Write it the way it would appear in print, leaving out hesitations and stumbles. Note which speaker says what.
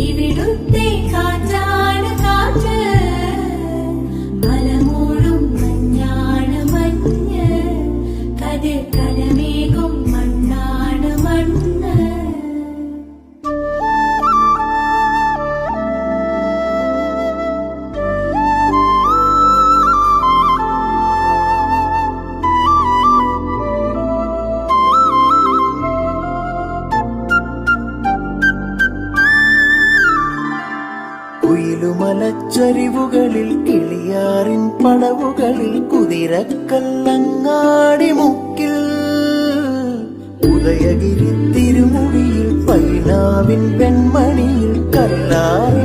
Speaker 1: ഇവിടുത്തെ കാറ്റാണ് കാറ്റ്, മലമൂടും മഞ്ഞാണ് മഞ്ഞ്, കതിർ കലമേകും മണ്ണാണ് മണ്ണ്.
Speaker 2: കുയിലുമലച്ചരിവുകളിൽ കിളിയാറിൻ പടവുകളിൽ കുതിരക്കല്ലങ്ങാടി മുക്കിൽ ഉദയഗിരി തിരുമുടിയിൽ പൈനാവിൻ വെൺമണിയിൽ കല്ലാറി